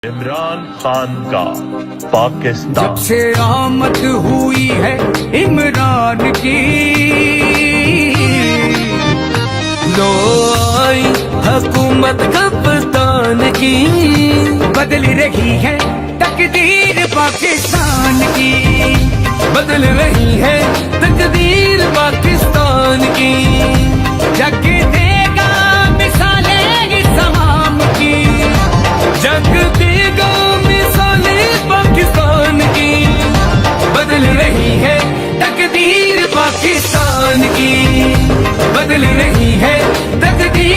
इमरान खान का पाकिस्तान जब से आमद हुई है इमरान की, लो आई हुकूमत कप्तान की, बदल रही है तकदीर पाकिस्तान की, बदल रही है तकदीर पाकिस्तान की। जग देगा मिसालें इस तमाम की, जग देगा मिसालें पाकिस्तान की, बदल रही है तकदीर पाकिस्तान की, बदल रही है तकदीर